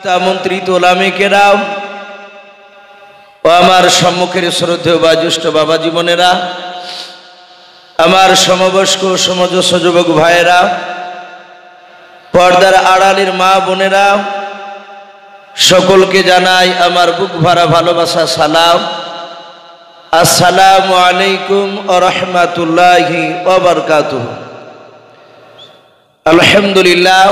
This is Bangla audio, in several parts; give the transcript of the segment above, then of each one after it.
আমন্ত্রিত ওলামে কেরাম ও আমার সম্মুখের শ্রদ্ধেয় জ্যেষ্ঠ বাবা জীবনেরা, আমার সমবয়স্ক সমজস্ব যুবক ভাইয়েরা, পর্দার আড়ালের মা বোনেরা, সকলকে জানাই আমার বুক ভরা ভালোবাসা সালাম। আসসালামু আলাইকুম ওয়া রাহমাতুল্লাহি ওয়া বারাকাতুহু। আলহামদুলিল্লাহ,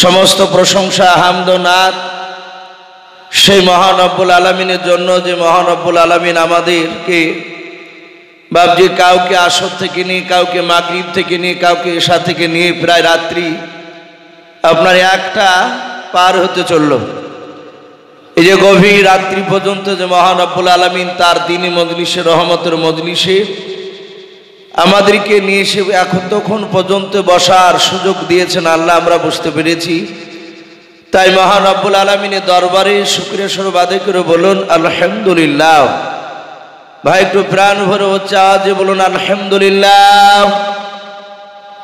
সমস্ত প্রশংসা হামদ ও নাত সেই মহান রব্বুল আলামিনের জন্য, যে মহান রব্বুল আলামিন আমাদেরকে বাবজি কাউকে আসর থেকে নিয়ে, কাউকে মাগরিব থেকে নিয়ে, কাউকে এশা থেকে নিয়ে প্রায় রাত্রি আপনার একটা পার হতে চলল। এই যে গভীর রাত্রি পর্যন্ত যে মহান রব্বুল আলামিন তার দ্বীনি মজলিসে, রহমতের মজলিসে আমাদেরকে নিয়ে এসে তখন পর্যন্ত বসার সুযোগ দিয়েছেন আল্লাহ, আমরা বুঝতে পেরেছি। তাই মহান রব্বুল আলামিনের দরবারে শুকরিয়া স্বরূপ আদায় করে বলুন আলহামদুলিল্লাহ। ভাই একটু প্রাণ ভরে হচ্ছে আওয়াজে বলুন আলহামদুলিল্লাহ।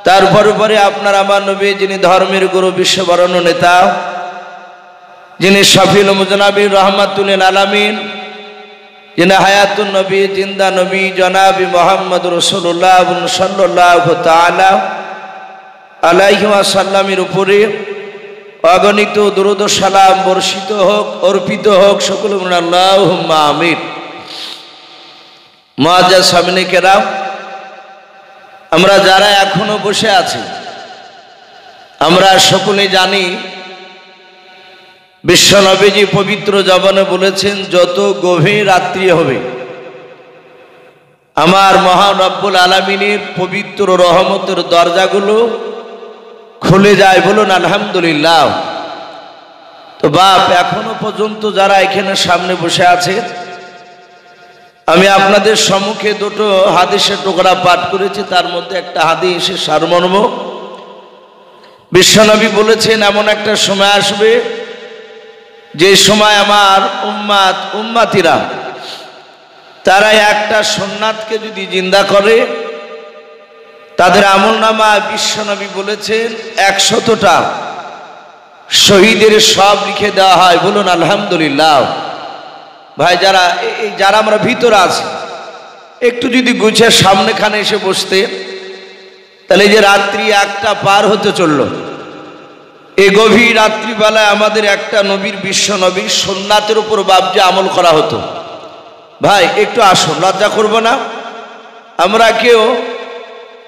তারপরে পরে আপনার আমার নবী, যিনি ধর্মের গুরু, বিশ্ববরণ্য নেতা, যিনি শফিউল মুজনাবির রহমাতুল আলামিন, যিনি হায়াতুন নবী, জিন্দা নবী জনাবি মোহাম্মদ রাসূলুল্লাহ সাল্লাল্লাহু তাআলা আলাইহি ওয়াসাল্লামের উপরে অগণিত দুরূদ ও সালাম বর্ষিত হোক, অর্পিত হোক। সকলে বলুন আল্লাহুম্মা আমিন। মুআজ্জাজ সামনে কেরাম, আমরা যারা এখনো বসে আছি, আমরা সকলে জানি বিশ্ব নবীজি পবিত্র জবানে বলেছেন, যত গভীর রাত্রি হবে আমার মহান রব্বুল আলামিনের পবিত্র রহমতের দরজাগুলো খুলে যায়। বলুন আলহামদুলিল্লাহ। তো বাপ, এখনো পর্যন্ত যারা এখানে সামনে বসে আছে, আমি আপনাদের সম্মুখে দুটো হাদিসের টুকরা পাঠ করেছি। তার মধ্যে একটা হাদিসের সারমর্ম, বিশ্বনবী বলেছেন, এমন একটা সময় আসবে যে সময় আমার উম্মাতিরা তারা একটা সুন্নাতকে যদি জিন্দা করে, তাদের আমলনামা বিশ্বনবী বলেছেন 100টা শহীদের সব লিখে দেওয়া হয়। বলুন আলহামদুলিল্লাহ। ভাই, যারা আমরা ভিতরে আছি, একটু যদি গুছিয়ে সামনেখানে এসে বসতে, তাহলে যে রাত্রি একটা পার হতে চলল, এই গভীর রাত্রিবেলায় আমাদের একটা নবীর, বিশ্ব নবীর সুন্নাতের উপর বাবজি আমল করা হতো। ভাই একটু আসুন, লজ্জা করবো না, আমরা কেউ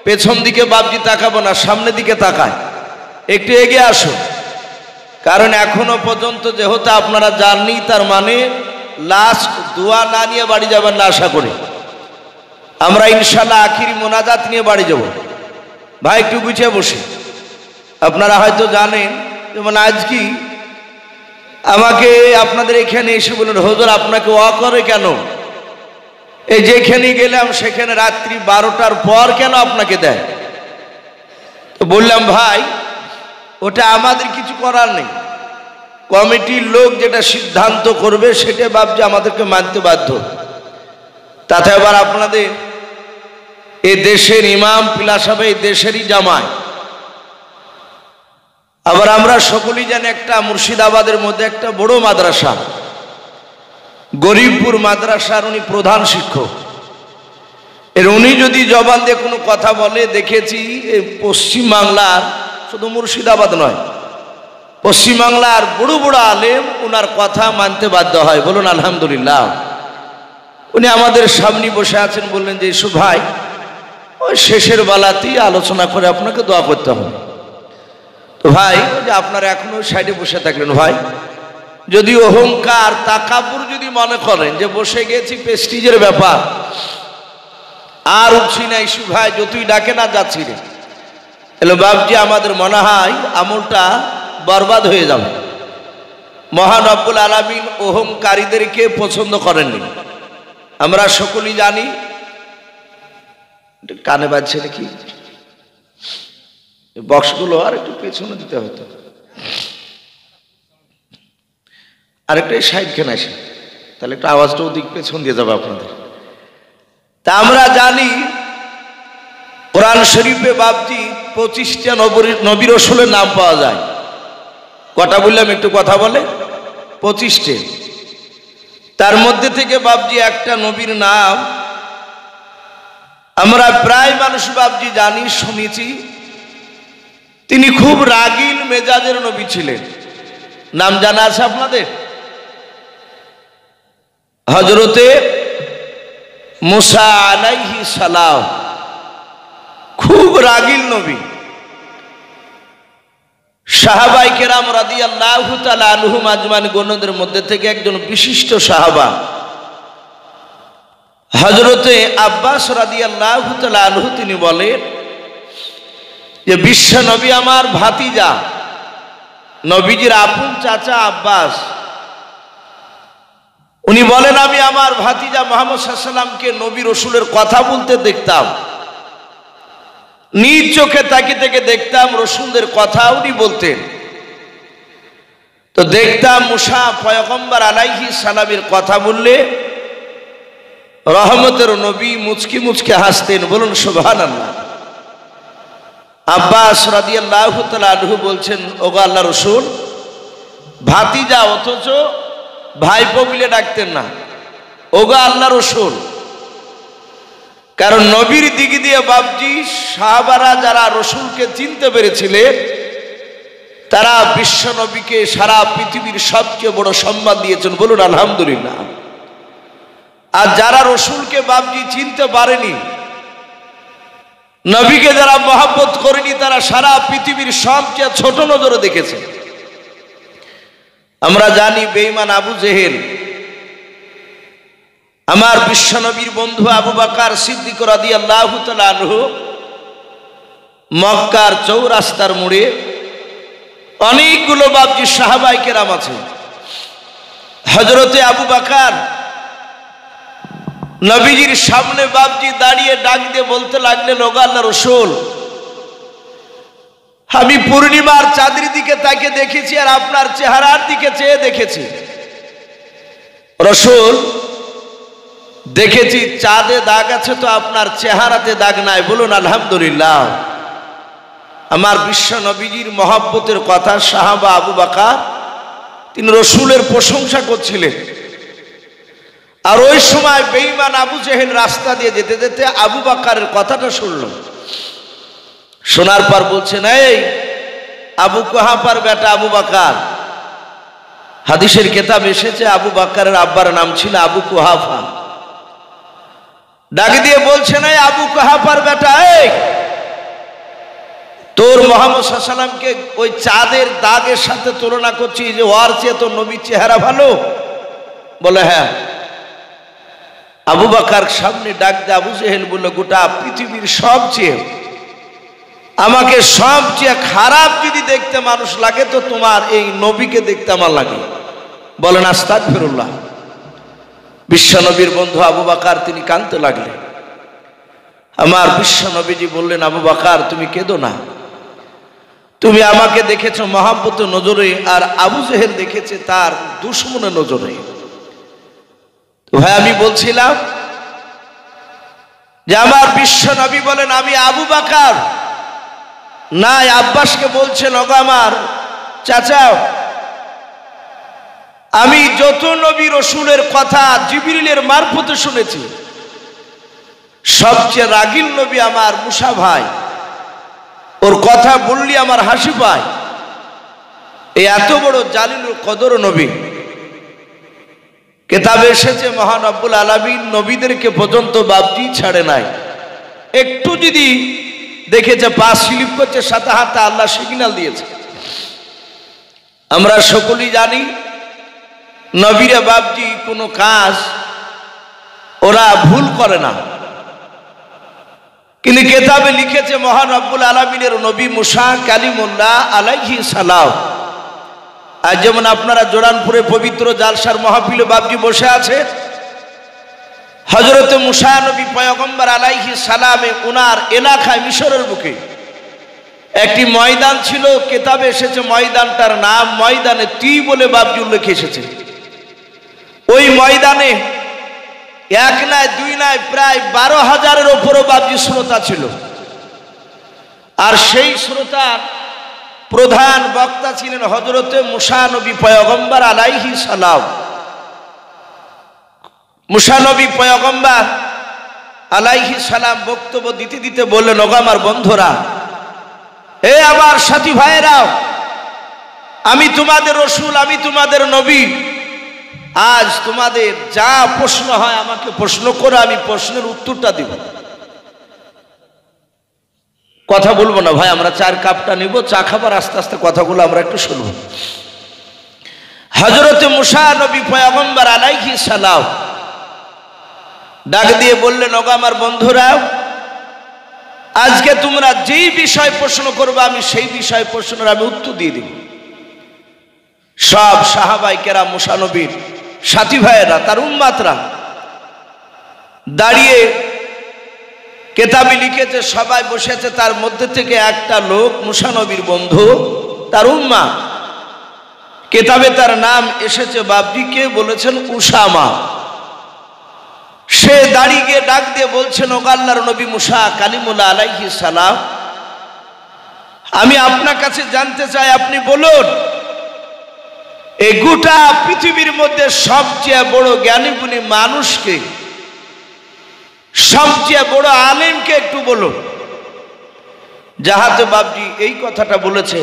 পেছন দিকে বাবজি তাকাবো না, সামনের দিকে তাকায়, একটু এগিয়ে আসুন। কারণ এখনো পর্যন্ত যেহেতু আপনারা জাননি, তার মানে লাস্ট দোয়া না নিয়ে বাড়ি যাবেন না আশা করি। আমরা ইনশাল্লাহ আখিরি মোনাজাত নিয়ে বাড়ি যাব। ভাই একটু গুছিয়ে বসে। আপনারা হয়তো জানেন, যেমন আজ কি আমাকে আপনাদের এখানে এসে বললেন, হুজুর আপনাকে করে কেন? এই যেখানে গেলাম সেখানে রাত্রি 12টার পর কেন আপনাকে দেয়? তো বললাম, ভাই ওটা আমাদের কিছু করার নেই, কমিটির লোক যেটা সিদ্ধান্ত করবে সেটা ভাবছে আমাদেরকে মানতে বাধ্য। তাতে আবার আপনাদের এই দেশের ইমাম পিলাস হবে, এই দেশেরই জামাই। আবার আমরা সকলেই জানি, একটা মুর্শিদাবাদের মধ্যে একটা বড় মাদ্রাসা, গরিবপুর মাদ্রাসার উনি প্রধান শিক্ষক। উনি যদি জবান দিয়ে কোনো কথা বলে, দেখেছি এই পশ্চিমবাংলার, শুধু মুর্শিদাবাদ নয়, পশ্চিমবাংলার বড় বড় আলেম ওনার কথা মানতে বাধ্য হয়। বলুন আলহামদুলিল্লাহ। উনি আমাদের সামনে বসে আছেন, বললেন যে ইসু ভাই, ওই শেষের বেলাতেই আলোচনা করে আপনাকে দোয়া করতে হবে। তো ভাই, যে আপনারা এখনো সাইডে বসে থাকলেন, ভাই যদি অহংকার তাকাব্বুর যদি মনে করেন যে বসে গেছি প্রেস্টিজের ব্যাপার, আর উঠছি না ইসু ভাই, যতই ডাকে না যাচ্ছি রে, তাহলে বাবজি আমাদের মনে হয় আমলটা বরবাদ হয়ে যাবে। মহান রব্বুল আলামিন অহংকারীদেরকে পছন্দ করেননি, আমরা সকলেই জানি। কানে বাজছে নাকি? বক্সগুলো আর একটু পেছনে দিতে হতো, আরেকটা সাইড খানে আসে, তাহলে একটু আওয়াজটা ওদিক পেছন দিয়ে যাবে আপনাদের। তা আমরা জানি কোরআন শরীফে বাবজি 25টা নবী রাসূলের নাম পাওয়া যায়। কটা বললাম একটু কথা বলে? 25টে। তার মধ্যে থেকে বাবজি একটা নবীর নাম আমরা প্রায় মানুষ বাবজি জানি, শুনেছি। তিনি খুব রাগীল মেজাজের নবী ছিলেন। নাম জানা আছে আপনাদের? হযরতে মুসা আলাইহিস সালাম। খুব রাগীল নবী। সাহাবায়ে কেরাম রাদিয়াল্লাহু তাআলা আনহুম আজমাইন গণদের মধ্যে থেকে একজন বিশিষ্ট সাহাবা হযরতে আব্বাস রাদিয়াল্লাহু তাআলা আনহু তিনি বলেন যে বিশ্ব নবী আমার ভাতিজা, নবীজির আপন চাচা আব্বাস। উনি বলেন আমি আমার ভাতিজা মুহাম্মদ সাল্লাল্লাহু আলাইহি ওয়াসাল্লামকে নবী রাসূলের কথা বলতে দেখতাম, নিজ চোখে তাকিয়ে থেকে দেখতাম রাসূলদের কথা উনি বলতেন। তো দেখতাম মুসা পয়গম্বর আলাইহিস সালামের কথা বললে রহমতের নবী মুচকি মুচকি হাসতেন। বলুন সুবহানাল্লাহ। আব্বাস রাদিয়াল্লাহু তাআলা আনহু বলছেন, ওগো আল্লাহর রাসূল, ভাতিজা অথচ ভাইপো বলে ডাকতেন না, ওগো আল্লাহর রাসূল। কারণ নবীর দিক দিয়ে বাবজি সাহাবারা যারা রাসূলকে চিনতে পেরেছিলেন তারা বিশ্ব নবীকে সারা পৃথিবীর সবচেয়ে বড় সম্মান দিয়েছেন। বলুন আলহামদুলিল্লাহ। আর যারা রাসূলকে বাবজি চিনতে পারেনি, নবীকে যারা মহব্বত করেনি, তারা সারা পৃথিবীর সবচেয়ে ছোট নজরে দেখেছে। আমরা জানি বেঈমান আবু জেহেল আমার বিশ্বনবীর বন্ধু আবু বকর সিদ্দিক রাদিয়াল্লাহু তাআলা আনহু মক্কার চৌরাস্তার মোড়ে অনেকগুলো বাবজি সাহাবায়ে কেরাম আছে। হযরতে আবু বকর নবীজির সামনে বাবজি দাঁড়িয়ে ডাক দিয়ে বলতে লাগলেন, ওগো আল্লাহর রাসূল, আমি পূর্ণিমার চাঁদের দিকে তাকে দেখেছি আর আপনার চেহারার দিকে চেয়ে দেখেছি। রাসূল, দেখেছি চাঁদে দাগ আছে তো আপনার চেহারাতে দাগ নাই। বলুন আলহামদুলিল্লাহ। আমার বিশ্ব নবীজির মহব্বতের কথা সাহাবা আবু বকর তিনি রাসূলের প্রশংসা করছিলেন। আর ওই সময় বেঈমান আবু জেহেল রাস্তা দিয়ে যেতে যেতে আবু বকরের কথাটা শুনল। শোনার পর বলছেন, এই আবু কুহাফার বেটা আবু বকর। হাদিসের কিতাব এসেছে আবু বকরের আব্বার নাম ছিল আবু কুহাফা। ডাক দিয়ে বলছেন, এই আবু কুহাফার বেটা, এই তোর মুহাম্মদ সাল্লাল্লাহু আলাইহি ওয়াসাল্লামকে ওই চাঁদের দাগের সাথে তুলনা করছিস যে ওর চেয়ে তোর নবীর চেহারা ভালো? বলে হ্যাঁ। আবু বকর সামনে ডাক দিয়ে আবু জেহেল বলল, গোটা পৃথিবীর সবচেয়ে আমাকে সবচেয়ে খারাপ যদি দেখতে মানুষ লাগে তো তোমার এই নবীকে দেখতে আমার লাগে। বলেন আস্তাগফিরুল্লাহ। বিশ্ব নবীর বন্ধু আবু বকর তিনি কাঁদতে লাগলেন। আমার বিশ্ব নবীজি বললেন, আবু বকর তুমি কেঁদো না, তুমি আমাকে দেখেছো মহব্বতের নজরে আর আবু জেহেল দেখেছে তার দুশমনের নজরে। ভাই আমি বলছিলাম যে আমার বিশ্ব নবী বলেন, আমি আবু বকর না আব্বাসকে বলছেন, ওগো আমার চাচা, আমি যত নবী রাসূলের কথা জিবরিলের মারফতে শুনেছি সবচেয়ে রাগীল নবী আমার মুসা ভাই। ওর কথা বললি আমার হাসি পায়। এই এত বড় জালিল কদর নবী। কিতাবে এসেছে মহান রব্বুল আলামিন নবীদেরকে পর্যন্ত বাবজি ছাড়ে নাই। একটু যদি দেখেছে পা স্লিপ করছে সাথে হাতে আল্লাহ সিগন্যাল দিয়েছে। আমরা সকলেই জানি নবীরা বাবজি কোনো কাজ ওরা ভুল করে না, কিন্তু কিতাবে লিখেছে মহান রব্বুল আলামিনের নবী মুসা কালিমুল্লাহ আলাইহিস সালাম। আর যেমন আপনারা জোরানপুরে পবিত্র জালসার মাহফিলে বাবজি বসে আছে, হযরতে মুসা নবী পয়গম্বর আলাইহিস সালামে ওনার এলাকায় মিশরের বুকে একটি ময়দান ছিল। কিতাবে এসেছে ময়দানটার নাম ময়দানে তি বলে বাবজি উল্লেখ এসেছে। ওই ময়দানে এক নয় দুই নয় প্রায় 12,000-এর উপরও বাবজি শ্রোতা ছিল। আর সেই শ্রোতার প্রধান বক্তা ছিলেন হযরতে মুসা নবী পয়গম্বর আলাইহিস সালাম। মুসা নবী পয়গম্বর আলাইহিস সালাম বক্তব্য দিতে দিতে বললেন, ওগো আমার বন্ধুরা, এ আমার সাথী ভাইরা, আমি তোমাদের রাসূল, আমি তোমাদের নবী। আজ তোমাদের যা প্রশ্ন হয় আমাকে প্রশ্ন করো, আমি প্রশ্নের উত্তরটা দিব। কথা বলবো না ভাই, আমরা চার কাপটা নিব, চা খাবার, আস্তে আস্তে কথাগুলো আমরা একটু শুনবো। হযরতে মুসা নবী পয়গম্বর আলাইহিস সালাম ডাক দিয়ে বললেন, ওগো আমার বন্ধুরা, আজকে তোমরা যেই বিষয় প্রশ্ন করবে আমি সেই বিষয় প্রশ্নের আমি উত্তর দিয়ে দিব। সব সাহাবায়ে কেরাম, মুসা নবীর সাথী ভাইয়েরা, তার উম্মতরা দাঁড়িয়ে কেতাবে লিখেছে, সবাই বসেছে, তার মধ্যে থেকে একটা লোক মুসা নবীর বন্ধু, তার উম্মা, কেতাবে তার নাম এসেছে, বাবজিকে বলেছেন উসামা। সে দাঁড়িয়ে গিয়ে ডাক দিয়ে বলছেন, ওগো আল্লাহর নবী মুসা কালিমুল্লাহ আলাইহিস সালাম, আমি আপনার কাছে জানতে চাই, আপনি বলুন, এই গোটা পৃথিবীর মধ্যে সবচেয়ে বড় জ্ঞানীগুণী মানুষকে, সবচেয়ে বড় আলেমকে একটু বলুন। যাহাতে বাবজি এই কথাটা বলেছে,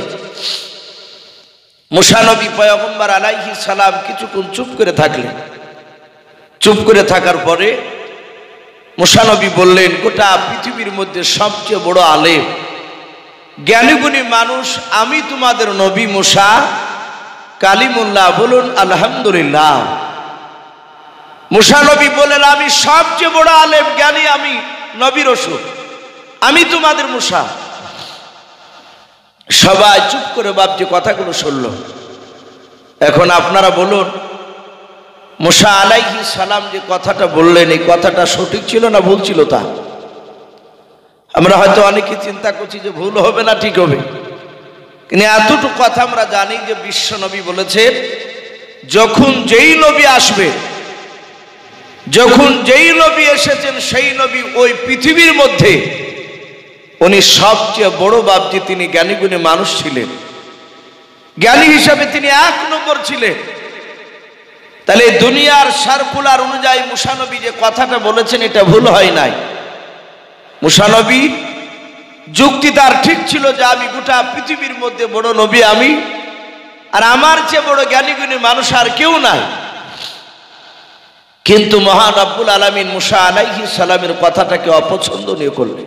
মুসা নবী পয়গম্বর আলাইহিস সালাম কিছুক্ষণ চুপ করে থাকলেন। চুপ করে থাকার পরে মুসা নবী বললেন, গোটা পৃথিবীর মধ্যে সবচেয়ে বড় আলেম, জ্ঞানীগুণী মানুষ আমি তোমাদের নবী মুসা কালিমুল্লাহ, বলুন আলহামদুলিল্লাহ। মুসা নবী বললেন, আমি সবচেয়ে বড় আলেম জ্ঞানী, আমি নবী রাসূল, আমি তোমাদের মুসা। সবাই চুপ করে বাবজি কথাগুলো শুনল। এখন আপনারা বলুন, মুসা আলাইহিস সালাম যে কথাটা বললেন, এই কথাটা সঠিক ছিল না ভুল ছিল? তা আমরা হয়তো অনেকে চিন্তা করছি যে ভুল হবে না ঠিক হবে, কিন্তু এতটুকু কথা আমরা জানি যে বিশ্ব নবী বলেছেন, যখন যেই নবী আসবে, যখন যেই নবী এসেছেন, সেই নবী ওই পৃথিবীর মধ্যে উনি সবচেয়ে বড় বাবজি, তিনি জ্ঞানীগুণী মানুষ ছিলেন, জ্ঞানী হিসাবে তিনি এক নম্বর ছিলেন। তাহলে দুনিয়ার সার্কুলার অনুযায়ী মুসা নবী যে কথাটা বলেছেন এটা ভুল হয় নাই। মুসা নবী যুক্তি তার ঠিক ছিল যে আমি গোটা পৃথিবীর মধ্যে বড় নবী আমি, আর আমার চেয়ে বড় জ্ঞানীগুণী মানুষ আর কেউ নাই। কিন্তু মহান রব্বুল আলামিন মুসা আলাইহিস সালামের কথাটাকে অপছন্দনীয় করলেন,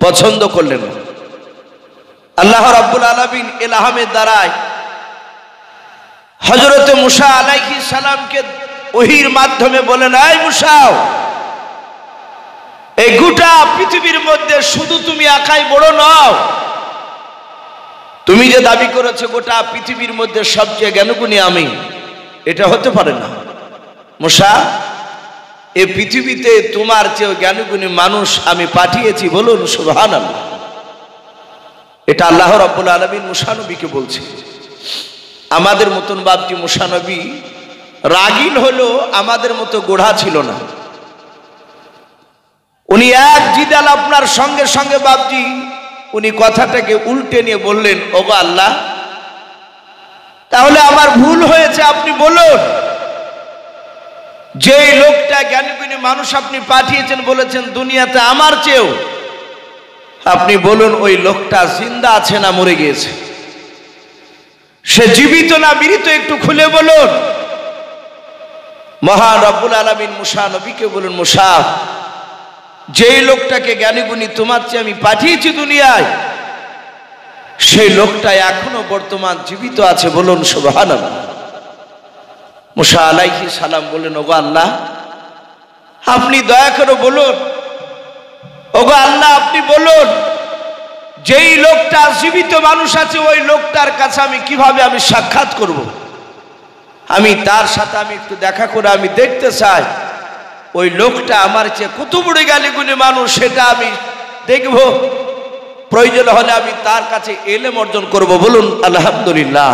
পছন্দ করলেন না। আল্লাহ রাব্বুল আলামিন ইলহামের দ্বারায় হযরতে মুসা আলাইহিস সালামকে ওহীর মাধ্যমে বলেন, এই মুসা, এই গোটা পৃথিবীর মধ্যে শুধু তুমি একাই বড় নও, তুমি যে দাবি করেছো গোটা পৃথিবীর মধ্যে সবচেয়ে জ্ঞানীগুণী আমি, এটা হতে পারে না। মুসা, এই পৃথিবীতে তোমার চেয়ে জ্ঞানীগুণী মানুষ আমি পাঠিয়েছি, বলুন সুবহানাল্লাহ। এটা আল্লাহ রাব্বুল আলামিন মুসা নবীকে বলছে। আমাদের মতন বাবজি মুসা নবী রাগীন হলো, আমাদের মতো গোড়া ছিল না। উনি এক জিদাল আপনার সঙ্গে সঙ্গে বাবজি উনি কথাটাকে উল্টে নিয়ে বললেন, ওগো আল্লাহ, তাহলে আমার ভুল হয়েছে, আপনি বলুন, যে লোকটা জ্ঞানীগুণী মানুষ আপনি পাঠিয়েছেন, বলেছেন দুনিয়াতে আমার চেয়েও, আপনি বলুন ওই লোকটা জিন্দা আছে না মরে গিয়েছে? সে জীবিত না মৃত, একটু খুলে বলুন। মহান রব্বুল আলামিন মুসা নবীকে বলুন, মুসা, যেই লোকটাকে জ্ঞানীগুণী তোমার চেয়ে আমি পাঠিয়েছি দুনিয়ায়, সেই লোকটা এখনো বর্তমান জীবিত আছে, বলুন সুবহানাল্লাহ। মুসা আলাইহিস সালাম বললেন, ওগো আল্লাহ, আপনি দয়া করে বলুন, ওগো আল্লাহ আপনি বলুন, যেই লোকটা জীবিত মানুষ আছে ওই লোকটার কাছে আমি কিভাবে আমি সাক্ষাৎ করব? আমি তার সাথে আমি একটু দেখা করে আমি দেখতে চাই ওই লোকটা আমার চেয়ে কত বড় জ্ঞানীগুণী মানুষ, সেটা আমি দেখব। প্রয়োজন হলে আমি তার কাছে ইলম অর্জন করব, বলুন আলহামদুলিল্লাহ।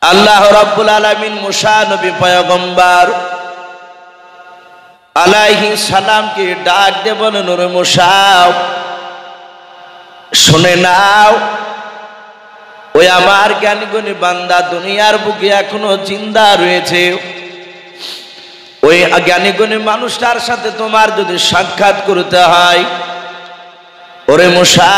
আল্লাহ রাব্বুল আলামিন মুসা নবী পয়গম্বর আলাইহিস সালামকে ডাক দিয়ে বলেন, ওরে মুসা, শুনে নাও, ওই আমার জ্ঞানীগুণী বান্দা দুনিয়ার বুকে এখনো জিন্দা রয়েছে। ওই জ্ঞানীগুণী মানুষটার সাথে তোমার যদি সাক্ষাৎ করতে হয়, ওরে মুসা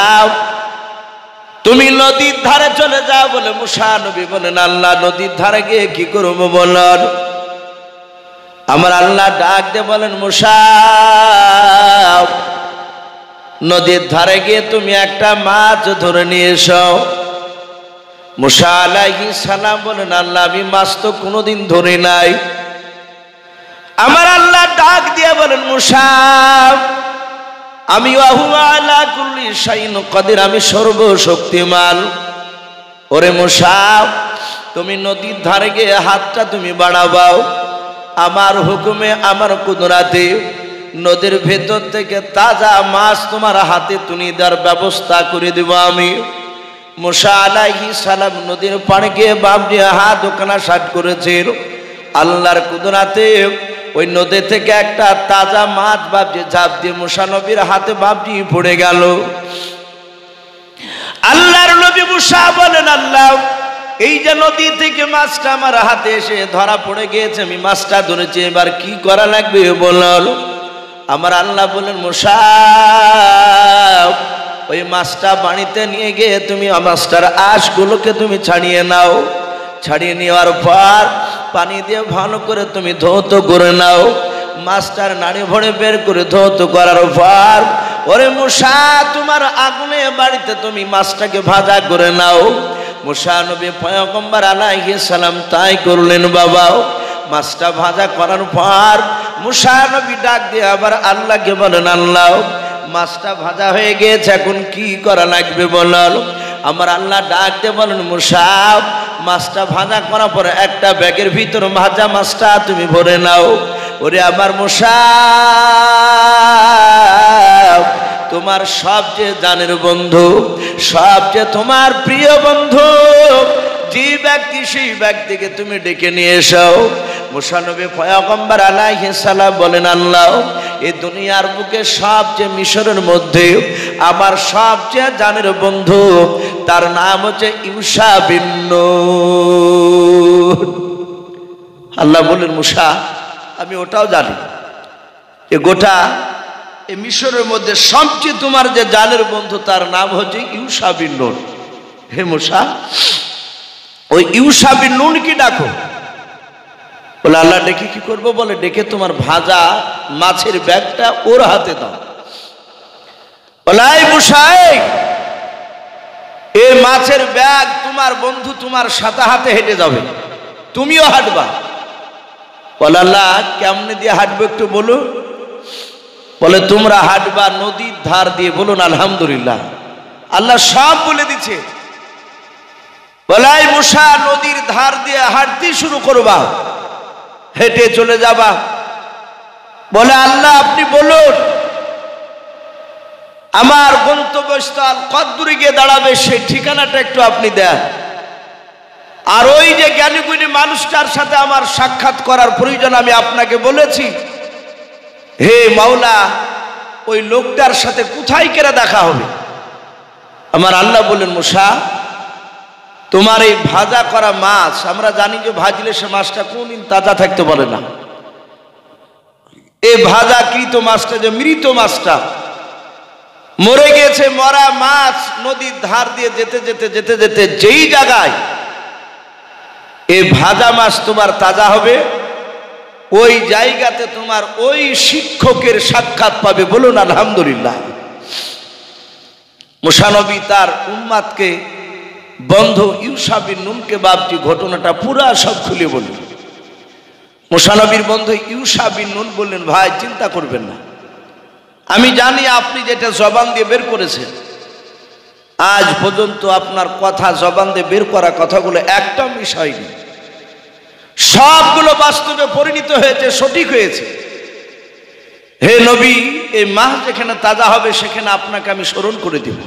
তুমি নদীর ধারে চলে যাও বলে মুসা নবী বলেন, আল্লাহ নদীর ধারে গিয়ে কি করবো বলেন? আমার আল্লাহ ডাক দিয়ে বলেন, মুসা নদীর ধারে গিয়ে তুমি একটা মাছ ধরে নিয়ে এসো। মুসা আলাইহিস সালাম বলেন, আল্লাহ আমি মাছ তো কোনোদিন ধরি নাই। আমার আল্লাহ ডাক দিয়ে বলেন, মুসা আমি আলা কুল্লি শাইইন কাদির, আমি সর্বশক্তিমান। ওরে মুসা তুমি নদীর ধারে গিয়ে হাতটা তুমি বাড়াবাও, আমার হুকুমে আমার কুদরাতে নদীর ভেতর থেকে তাজা মাছ তোমার হাতে তুলে দেওয়ার ব্যবস্থা করে দেব আমি। মুসা আলাইহিস সালাম নদীর পাড়ে গিয়ে বাপ দিয়ে হাত ওখানা সাট করেছেন। আল্লাহর কুদরাতে ওই নদী থেকে একটা তাজা মাছ বাপজি ঝাঁপ দিয়ে মুসা নবীর হাতে বাপজি পড়ে গেল। আল্লাহর নবী মুসা বলেন, আল্লাহ এই যে নদী থেকে মাছটা আমার হাতে এসে ধরা পড়ে গিয়েছে, আমি মাছটা ধরেছি, এবার কি করা লাগবে বলল। আমার আল্লাহ বলেন, মুসা ওই মাছটা বাড়িতে নিয়ে গিয়ে তুমি মাছটার আঁশগুলোকে তুমি ছাড়িয়ে নাও। ছাড়িয়ে নেওয়ার পর পানি দিয়ে ভালো করে তুমি ধৌত করে নাও। মাছটার নাড়ি ভরে বের করে ধৌত করার পর ওরে মুসা তোমার আগুনে বাড়িতে তুমি মাছটাকে ভাজা করে নাও। মুসা নবী পয়গম্বর আলাইহিস সালাম তাই করলেন। বাবা মাছটা ভাজা করার পর মুসা নবী ডাক দিয়ে আবার আল্লাহকে বলেন, আল্লাহ মাছটা ভাজা হয়ে গিয়েছে, এখন কি করা লাগবে বলল। আমার আল্লাহ ডাক দিয়ে বলেন, মুসা মাছটা ভাজা করার পরে একটা ব্যাগের ভিতর ভাজা মাছটা তুমি ভরে নাও। ওরে আমার মুসা তোমার সবচেয়ে জানের বন্ধু, সবচেয়ে তোমার প্রিয় বন্ধু যে ব্যক্তি, সেই ব্যক্তিকে তুমি ডেকে নিয়ে এসো। মুসা নবী পয়গম্বর আলাইহিস সালাম বলেন, আল্লাহ এই দুনিয়ার বুকে সবচেয়ে মিশরের মধ্যে আমার সবচেয়ে জানের বন্ধু, তার নাম হচ্ছে ইউসা বিন নূন। আল্লাহ বলেন, মুসা আমি ওটাও জানি, এ গোটা এই মিশরের মধ্যে সবচেয়ে তোমার যে জানের বন্ধু তার নাম হচ্ছে ইউসা বিন নূন। হে মুসা ওই ইউসা বিন নূন কি ডাকো। বলে আল্লাহ ডেকে কি করবো? বলে ডেকে তোমার ভাজা মাছের ব্যাগটা ওর হাতে দাও। বলে এই মুসা এই মাছের ব্যাগ তোমার বন্ধু তোমার সাথে হাতে হেঁটে যাবে, তুমিও হাঁটবা। বলে আল্লাহ কেমনে দিয়ে হাঁটবে একটু বলুন। বলে তোমরা হাঁটবা নদীর ধার দিয়ে। বলুন আলহামদুলিল্লাহ, আল্লাহ সব বলে দিচ্ছে। বলে এই মুসা নদীর ধার দিয়ে হাঁটতে শুরু করবা, হেঁটে চলে যাবা। বলে আল্লাহ আপনি বলুন আমার গন্তব্যস্থল কত দূরে গিয়ে দাঁড়াবে সেই ঠিকানাটা একটু আপনি দেন। আর ওই যে জ্ঞানীগুণী মানুষটার সাথে আমার সাক্ষাৎ করার প্রয়োজন আমি আপনাকে বলেছি, হে মাওলা ওই লোকটার সাথে কোথায় কেরা দেখা হবে? আমার আল্লাহ বললেন, মুসা তোমার এই ভাজা করা মাছ, আমরা জানি যে ভাজলে সে মাছটা কোনদিন তাজা থাকতে পারে না। এই ভাজা কৃত মাছটা, যে মৃত মাছটা মরে গেছে, মরা মাছ নদীর ধার দিয়ে যেতে যেতে যেতে যেতে যেই জায়গায় এই ভাজা মাছ তোমার তাজা হবে, ওই জায়গাতে তোমার ওই শিক্ষকের সাক্ষাৎ পাবে। বলুন আলহামদুলিল্লাহ। মুসা নবী তার উম্মাদকে বন্ধু ইউসা বিন নূনকে বাপজি ঘটনাটা পুরা সব খুলে বললেন। মুসা নবীর বন্ধু ইউসা বিন নূন বললেন, ভাই চিন্তা করবেন না, আমি জানি আপনি যেটা জবান দিয়ে বের করেছেন, আজ পর্যন্ত আপনার কথা জবান দিয়ে বের করা কথাগুলো একটা মিস হয়নি, সবগুলো বাস্তবে পরিণত হয়েছে, সঠিক হয়েছে। হে নবী এই মাছ যেখানে তাজা হবে সেখানে আপনাকে আমি স্মরণ করে দেব,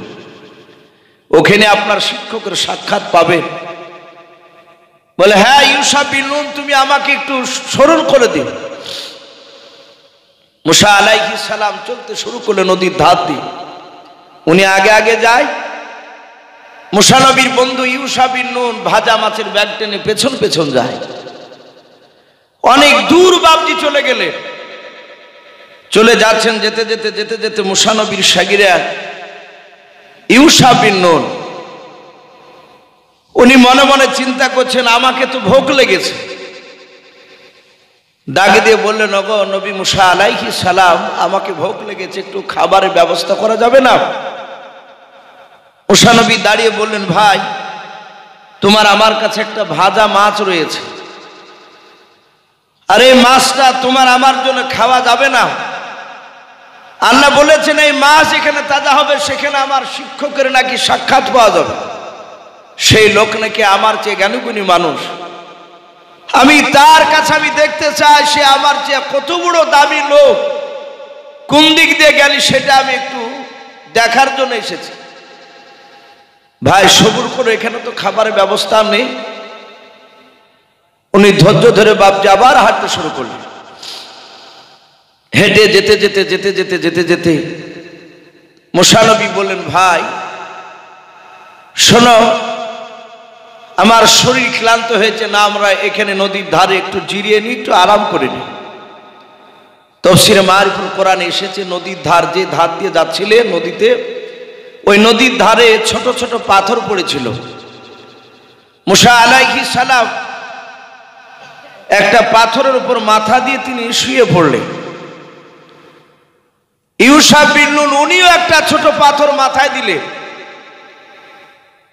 ওখানে আপনার শিক্ষকের সাক্ষাৎ পাবেন। বলে হ্যাঁ ইউসা বিন নূন তুমি আমাকে একটু স্মরণ করে দিন। মুসা আলাইহিস সালাম চলতে শুরু করলেন নদীর ধার দিয়ে। উনি আগে আগে যায়। মুসা নবীর বন্ধু ইউশা বিন নুন ভাজা মাছের ব্যাগ টেনে পেছন পেছন যায়। অনেক দূর বাবজি চলে গেলেন। চলে যাচ্ছেন, যেতে যেতে যেতে যেতে মুসা নবীর শাগিরা ইউশা বিন নুন উনি মনে মনে চিন্তা করছেন, আমাকে তো ভোগ লেগেছে। ডাকে দিয়ে বললেন, ওগো নবী মুসা আলাইহিস সালাম, আমাকে ভোগ লেগেছে, একটু খাবারের ব্যবস্থা করা যাবে না? মুসা নবী দাঁড়িয়ে বললেন, ভাই তোমার আমার কাছে একটা ভাজা মাছ রয়েছে, আর এই মাছটা তোমার আমার জন্য খাওয়া যাবে না? আল্লাহ বলেছেন এই মাছ এখানে তাজা হবে, সেখানে আমার শিক্ষকের নাকি সাক্ষাৎ পাওয়া যাবে। সেই লোক নাকি আমার চেয়ে জ্ঞানীগুণী মানুষ, আমি তার কাছে আমি দেখতে চাই সে আমার চেয়ে কত বড় দামি লোক, কোন দিক দিয়ে গেলি সেটা আমি একটু দেখার জন্য এসেছি। ভাই সবুর করে, এখানে তো খাবারের ব্যবস্থা নেই। উনি ধৈর্য ধরে বাপজি আবার হাঁটতে শুরু করলেন। হেঁটে যেতে যেতে যেতে যেতে যেতে যেতে মুসা নবী বললেন, ভাই শোনো, আমার শরীর ক্লান্ত হয়েছে, না আমরা এখানে নদীর ধারে একটু জিরিয়ে নিই, একটু আরাম করে নিই। তাফসীরে মারিফুল কোরআনে এসেছে, নদীর ধার, যে ধার দিয়ে যাচ্ছিলেন নদীতে, ওই নদীর ধারে ছোট ছোট পাথর পড়েছিল। মুসা আলাইহিস সালাম একটা পাথরের উপর মাথা দিয়ে তিনি শুয়ে পড়লেন। ইউশা বিন নুন উনিও একটা ছোট পাথর মাথায় দিলেন।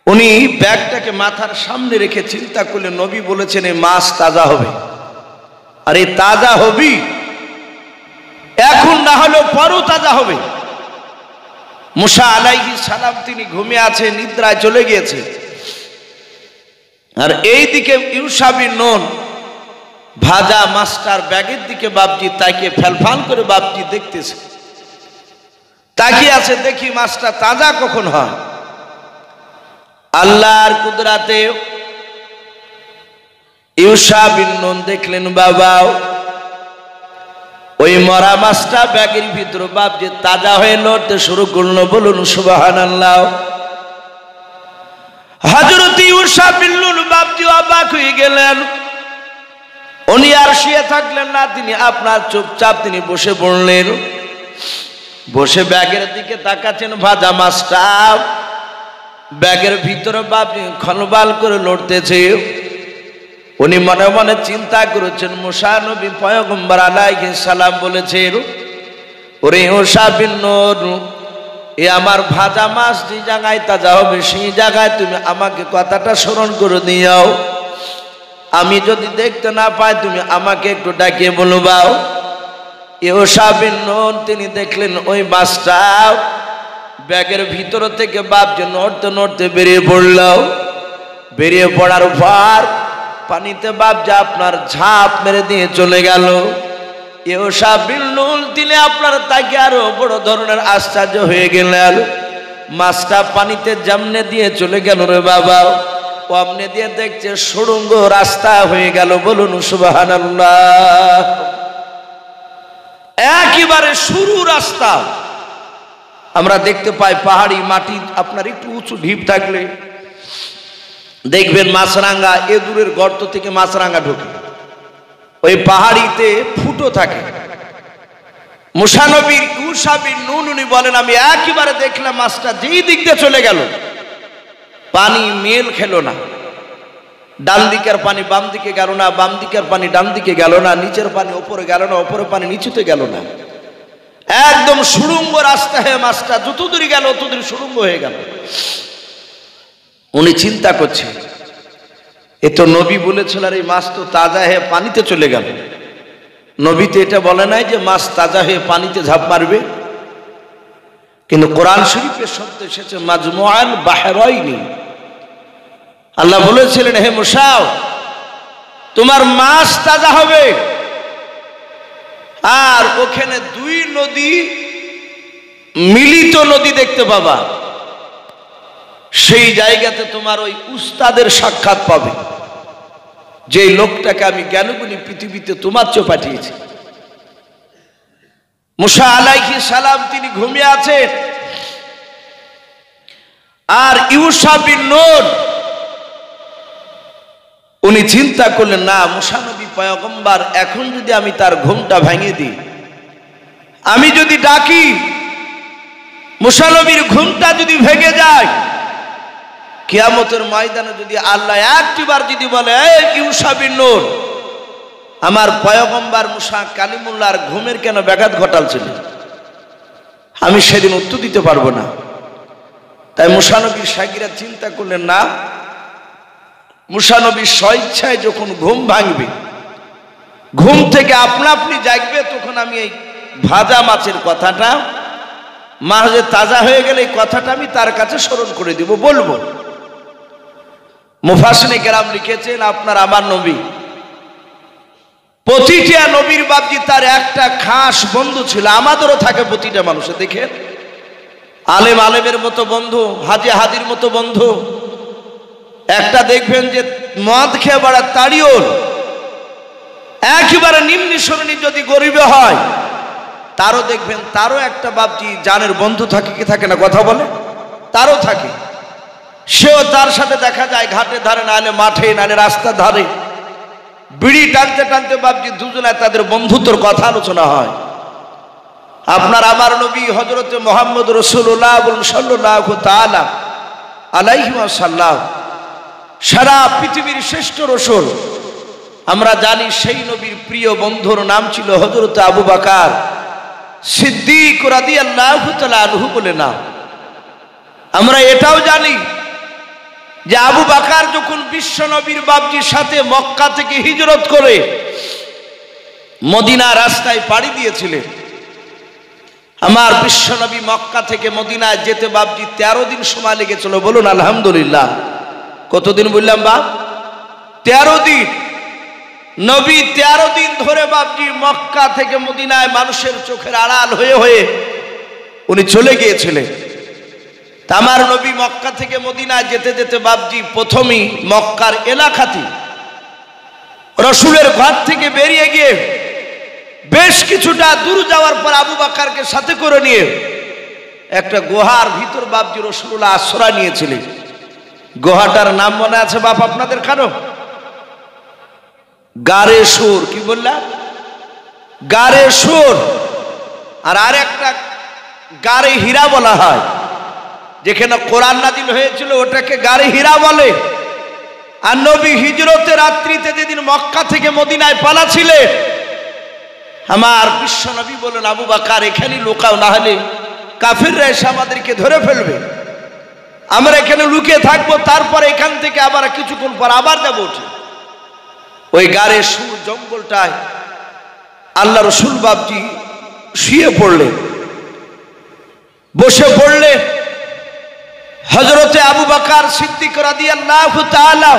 উনি ব্যাগটাকে মাথার সামনে রেখে চিন্তা করলেন, নবী বলেছেন এই মাছ তাজা হবে, আর এই তাজা হবি এখন না হলেও পরও তাজা হবে। মুসা আলাইহিস সালাম তিনি ঘুমিয়ে আছে, নিদ্রায় চলে গিয়েছে। আর এইদিকে ইউশা বিন নুন ভাজা মাছটার ব্যাগের দিকে বাপজি তাকিয়ে ফেলফাল করে বাপজি দেখতেছে, তাকিয়ে আছে, দেখি মাছটা তাজা কখন হয়। আল্লাহর কুদরাতে ইউশা বিন নুন দেখলেন, বাবা ওই মরা মাছটা ব্যাগের ভিতরে বাপজি তাজা হয়ে লড়তে শুরু করলো। বলুন সুবহানাল্লাহ। হযরত ইউশা বিন নুন বাপজি অবাক হয়ে গেলেন। উনি আর শুয়ে থাকলেন না, তিনি আপনার চুপচাপ তিনি বসে পড়লেন। বসে ব্যাগের দিকে তাকাচ্ছেন, ভাজা মাছটা ব্যাগের ভিতরে বাপজি খনবাল করে লড়তেছে। উনি মনে মনে চিন্তা করেছেন, মুসা নবী পয়গম্বর আলাইহিস সালাম বলেছেন, ওরে ইউশা বিন নুন, এ আমার ভাজা মাছ যে জায়গায় তাজা হবে সেই জায়গায় তুমি আমাকে কথাটা স্মরণ করে দিও। আমি যদি দেখতে না পাই তুমি আমাকে একটু ডাকিয়ে বলবাও। ইউশা বিন নুন তিনি দেখলেন ওই মাছটা ব্যাগের ভিতর থেকে বাপজি নড়তে নড়তে বেরিয়ে পড়ল। বেরিয়ে পড়ার পর পানিতে বাপজি আপনার ঝাঁপ মেরে দিয়ে চলে গেল। ইউশা বিন নুন তিনি আপনার তাকে আরো বড় ধরনের আশ্চর্য হয়ে গেলেন। মাছটা পানিতে জামনে দিয়ে চলে গেল রে বাবা, অমনে দিয়ে দেখছে সুড়ঙ্গ রাস্তা হয়ে গেল। বলুন সুবহানাল্লাহ। একেবারে সরু রাস্তা। আমরা দেখতে পাই পাহাড়ি মাটি, আপনার একটু উঁচু ঢিপ থাকলে দেখবেন মাছরাঙ্গা, এ দূরের গর্ত থেকে মাছরাঙ্গা ঢোকে, ওই পাহাড়িতে ফুটো থাকে। মুসা নবীর ইউশা বিন নুন উনি বলেন, আমি একেবারে দেখলাম মাছটা যেই দিক দিয়ে চলে গেল, পানি মেল খেলো না। ডান দিকের পানি বাম দিকে গেল না, বাম দিকের পানি ডান দিকে গেল না, নিচের পানি ওপরে গেল না, ওপরে পানি নিচুতে গেল না। একদম সুড়ঙ্গ রাস্তা হয়ে মাছটা যত দূর গেল তত দূর সুড়ঙ্গ হয়ে গেল। উনি চিন্তা করছে, এ তো নবী বলেছিল আর এই মাছ তো তাজা হয়ে পানিতে চলে গেল। নবী তো এটা বলে নাই যে মাছ তাজা হয়ে পানিতে ঝাঁপ মারবে। কিন্তু কোরআন শরীফের শব্দ এসেছে মাজমুআল বাহরাইনি। আল্লাহ বলেছিলেন, হে মুসা তোমার মাছ তাজা হবে, আর ওখানে দুই নদী মিলিত নদী দেখতে পাবা। সেই জায়গাতে তোমার ওই উস্তাদের সাক্ষাৎ পাবে, যে লোকটাকে আমি জ্ঞানগুণী পৃথিবীতে তোমার চেয়ে পাঠিয়েছি। মুসা আলাইহিস সালাম তিনি ঘুমিয়ে আছেন। আর ইউসা বিন নূন উনি চিন্তা করলেন, না মুসা নবী পয়গম্বর, এখন যদি আমি তার ঘুমটা ভেঙে দিই, আমি যদি ডাকি, মুসা নবীর ঘুমটা যদি ভেঙে যায়, কিয়ামতের ময়দানে যদি আল্লাহ একটিবার যদি বলে, এই ইউসা বিন নূন, আমার পয়গম্বর মুসা কালিমুল্লাহর ঘুমের কেন ব্যাঘাত ঘটালছিল, আমি সেদিন উত্তর দিতে পারবো না। তাই মুসা নবীর সাগীরা চিন্তা করলেন, না মুসা নবীর স্বইচ্ছায় যখন ঘুম ভাঙবে, ঘুম থেকে আপনা আপনি জাগবে, তখন আমি এই ভাজা মাছের কথাটা মাঝে তাজা হয়ে গেলে এই কথাটা আমি তার কাছে স্মরণ করে দিব, বলবো। মুফাসসিরিনে কেরাম লিখেছেন, আপনার আমার নবী, প্রতিটা নবীর বাপজি তার একটা খাস বন্ধু ছিল। আমাদেরও থাকে প্রতিটা মানুষের, দেখে আলেম আলেমের মতো বন্ধু, হাজি হাজির মতো বন্ধু। একটা দেখবেন যে মদ খেয়ে বাড়া তাড়িওর, একেবারে নিম্ন শ্রেণী যদি গরিবে হয়, তারও দেখবেন তারও একটা বাপজি জানের বন্ধু থাকে কি থাকে না, কথা বলে, তারও থাকে। সেও তার সাথে দেখা যায় ঘাটে ধারে, নাহলে মাঠে, নাহলে রাস্তার ধারে বিড়ি টানতে টানতে বাপজি দুজনায় তাদের বন্ধুত্বর কথা আলোচনা হয়। আপনার আমার নবী হযরতে মুহাম্মদ রাসূলুল্লাহ সাল্লাল্লাহু তাআলা আলাইহি ওয়াসাল্লাম সারা পৃথিবীর শ্রেষ্ঠ রাসূল। আমরা জানি সেই নবীর প্রিয় বন্ধুর নাম ছিল হযরতে আবু বকর সিদ্দিক রাদিয়াল্লাহু তাআলা আনহু বলে নাম। আমরা এটাও জানি যে আবু বকর যখন বিশ্ব নবীর বাপজির সাথে মক্কা থেকে হিজরত করে মদিনা রাস্তায় পাড়ি দিয়েছিলেন, আমার বিশ্ব নবী মক্কা থেকে মদিনায় যেতে বাপজি 13 দিন সময় লেগেছিল। বলুন আলহামদুলিল্লাহ। কতদিন বললাম বাপ? 13 দিন। নবী 13 দিন ধরে বাপজি মক্কা থেকে মদিনায় মানুষের চোখের আড়াল হয়ে হয়ে উনি চলে গিয়েছিলেন। আমার নবী মক্কা থেকে মদিনায় যেতে যেতে বাপজি প্রথমেই মক্কার এলাকাতে রসুলের ঘর থেকে বেরিয়ে গিয়ে বেশ কিছুটা দূর যাওয়ার পর আবু বকরকে সাথে করে নিয়ে একটা গুহার ভিতর বাপজি রাসূলুল্লাহ আশ্রয় নিয়েছিলেন। গুহাটার নাম মনে আছে বাপ আপনাদের কারো? গারে সুর। কি বললাম? গারে সুর। আর আরেকটা গারে হীরা বলা হয়, যেখানে কোরআন নাজিল হয়েছিল ওটাকে গারে হীরা বলে। আর নবী হিজরতের রাত্রিতে যেদিন মক্কা থেকে মদিনায় পালাছিলেন, আমার বিশ্ব নবী বলেন, আবু বকর এখানেই লুকাও, না হলে কাফিররা এসে আমাদেরকে ধরে ফেলবে। আমরা এখানে লুকিয়ে থাকবো, তারপরে এখান থেকে আবার কিছুক্ষণ পর আবার যাবো। ওই গারে সুর জঙ্গলটায় আল্লাহ রসুল বাপজি শুয়ে পড়লেন, বসে পড়লে হযরতে আবু বকর সিদ্দিক রাদিয়াল্লাহু তাআলা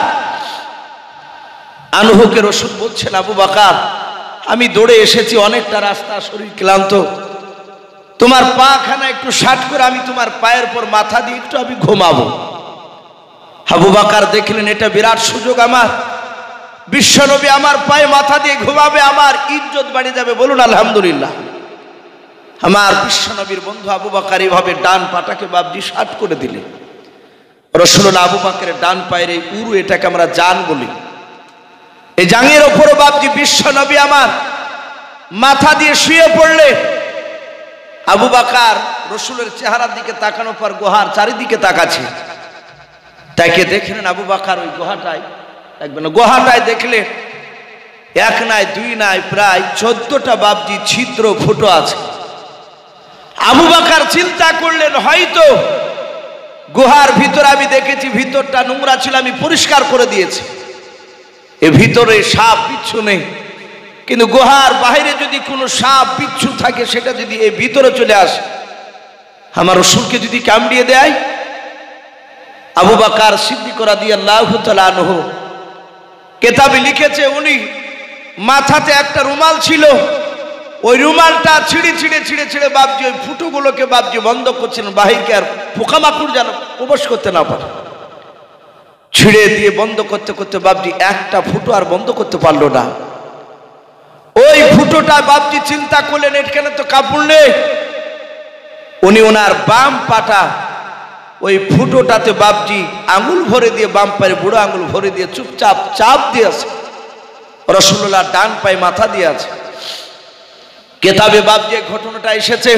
আনহুকে রাসূল বলছেন, আবু বকর আমি দৌড়ে এসেছি, অনেকটা রাস্তা, শরীর ক্লান্ত, তোমার পা খানা একটু শাট করে আমি তোমার পায়ের পর মাথা দিয়ে একটু আমি ঘুমাবো। আবু বকর দেখলেন এটা বিরাট সুযোগ, আমার বিশ্বনবী আমার পায়ে মাথা দিয়ে ঘুমাবে, আমার ইজ্জত বাড়ে যাবে। বলুন আলহামদুলিল্লাহ। আমার বিশ্বনবীর বন্ধু আবু বকর এইভাবে ডান পাটাকে বাপজি শাট করে দিলেন। রাসূলুল্লাহ আবু বকরের ডান পায়ের এই উরু, এটাকে আমরা জান বলি, এই জাঙের ওপরে বাপজি বিশ্বনবী আমার মাথা দিয়ে শুয়ে পড়লে আবু বকর রাসূলের চেহারার দিকে তাকানোর পর গুহার চারিদিকে তাকাচ্ছে। তাকে দেখলেন আবু বকর ওই গুহাটায়, দেখবেন গুহাটায় দেখলে এক নাই দুই নাই প্রায় 14টা বাপজি ছিদ্র ফুটো আছে। আবু বকর চিন্তা করলেন, হয়তো গুহার ভিতরে আমি দেখেছি ভিতরটা নোংরা ছিল, আমি পরিষ্কার করে দিয়েছি, এর ভিতরে সাপ বিচ্ছু নেই, কিন্তু গুহার বাইরে যদি কোনো সাপ বিচ্ছু থাকে সেটা যদি এই ভিতরে চলে আসে, আমার রাসূলকে যদি কামড়িয়ে দেয়। আবু বকর সিদ্দিক রাদিয়াল্লাহু তাআলা আনহু কিতাবে লিখেছে, উনি মাথাতে একটা রুমাল ছিল, ওই রুমালটা ছিঁড়ে ছিঁড়ে ছিঁড়ে ছিঁড়ে বাপজি ওই ফুটোগুলোকে বাপজি বন্ধ করছিলেন, বাহিরকে আর পোকামাকড় যেন প্রবেশ করতে না পারে। ছিঁড়ে দিয়ে বন্ধ করতে করতে বাপজি একটা ফুটো আর বন্ধ করতে পারলো না। ওই ফুটোটা বাপজি চিন্তা করলেন এখানে তো কাপড় নেই। উনি ওনার বাম পাটা ওই ফুটোটাতে বাপজি আঙুল ভরে দিয়ে, বাম পায়ে বুড়ো আঙুল ভরে দিয়ে চুপচাপ চাপ দিয়েছে। রাসূলুল্লাহ ডান পায়ে মাথা দিয়ে আছে। কেতাবে বাপজি ঘটনাটা এসেছে।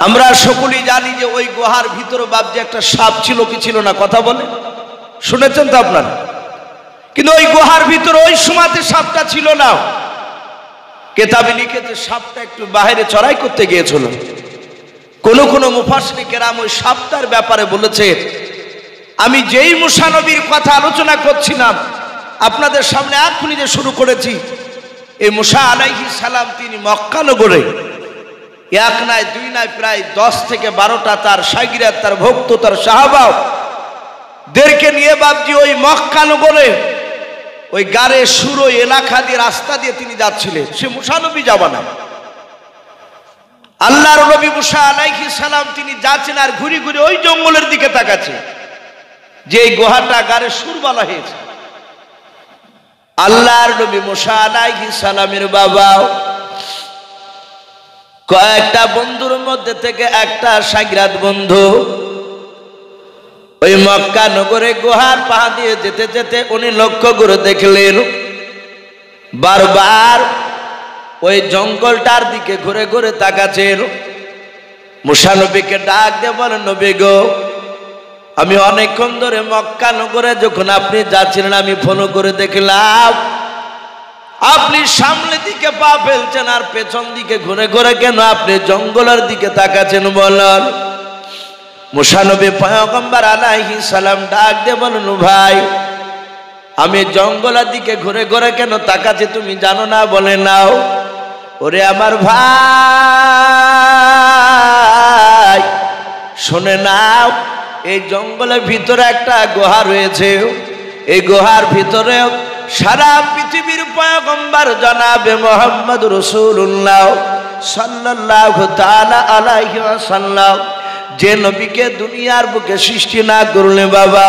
আমরা সকলেই জানি যে ওই গুহার ভিতরে বাপজি একটা সাপ ছিল কি ছিল না, কথা বলে শুনেছেন তো আপনারা? কিন্তু ওই গুহার ভিতরে ওই সময়তে সাপটা ছিল না। কেতাবে লিখেছে সাপটা একটু বাইরে চড়াই করতে গিয়েছিল। কোন কোন মুফাসসির কেরাম ওই সাপটার ব্যাপারে বলেছে, আমি যেই মুসা নবীর কথা আলোচনা করছিলাম আপনাদের সামনে এখনই যে শুরু করেছি, এই মুসা আলাইহিস সালাম তিনি মক্কা নগরে এক নয় দুই নয় প্রায় 10 থেকে 12টা তার শাগিরাত, তার ভক্ত, তার সাহাবা দেরকে নিয়ে বাপজি ওই মক্কা নগরে ওই গারে সুর এলাকা দিয়ে রাস্তা দিয়ে তিনি যাচ্ছিলেন। সে মুসা নবী জামানা আল্লাহর নবী মুসা আলাইহিস সালাম তিনি যাচ্ছেন আর ঘুরে ঘুরে ওই জঙ্গলের দিকে তাকাচ্ছে যে এই গুহাটা গারে সুর বলা হয়েছে। আল্লাহর নবী মুসা আলাইহিস সালামের বাবা কয়েকটা বন্ধুর মধ্যে থেকে একটা শাগিরাত বন্ধু ওই মক্কা নগরে গুহার পা দিয়ে যেতে যেতে উনি লক্ষ্য করে দেখলেন বারবার ওই জঙ্গলটার দিকে ঘুরে ঘুরে তাকাচ্ছেন। মুসা নবীকে ডাক দিয়ে বলেন, নবী গো, আমি অনেকক্ষণ ধরে মক্কা নগরে যখন আপনি যাচ্ছিলেন আমি ফলো করে দেখলাম আপনি সামনের দিকে পা ফেলছেন আর পেছন দিকে ঘুরে ঘুরে কেন আপনি জঙ্গলের দিকে তাকাচ্ছেন বলেন? মুসা নবী পয়গম্বর আলাইহিস সালাম ডাক দিয়ে বলেন, ভাই আমি জঙ্গলের দিকে ঘুরে ঘুরে কেন তাকাচ্ছি তুমি জানো না? বলে নাও। ওরে আমার ভাই শুনে নাও, এই জঙ্গলের ভিতরে একটা গুহা রয়েছে। এই গুহার ভিতরে সারা পৃথিবীর পয়গম্বর জনাবে মুহাম্মদ রাসূলুল্লাহ সাল্লাল্লাহু তাআলা আলাইহি ওয়াসাল্লাম যে নবীকে দুনিয়ার বুকে সৃষ্টি না করলে বাবা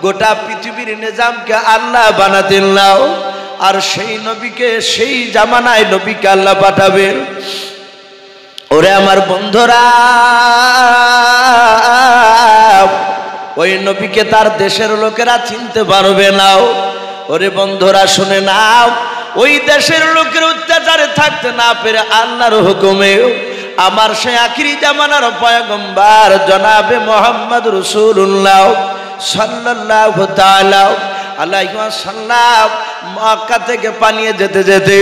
গোটা পৃথিবীর নিজামকে আল্লাহ বানাতেন না, আর সেই নবীকে সেই জামানায় নবীকে আল্লাহ পাঠাবেন। ওরে আমার বন্ধুরা, ওই নবীকে তার দেশের লোকেরা চিনতে পারবে না। ওরে বন্ধুরা শুনে নাও, ওই দেশের লোকের অত্যাচারে থাকতে না পেরে আল্লাহর হুকুমে আমার সেই আখিরি জামানার পয়গম্বর জনাবে মুহাম্মদ রাসূলুল্লাহ সাল্লাল্লাহু তাআলা আলাইহি ওয়াসাল্লাম মক্কা থেকে পালিয়ে যেতে যেতে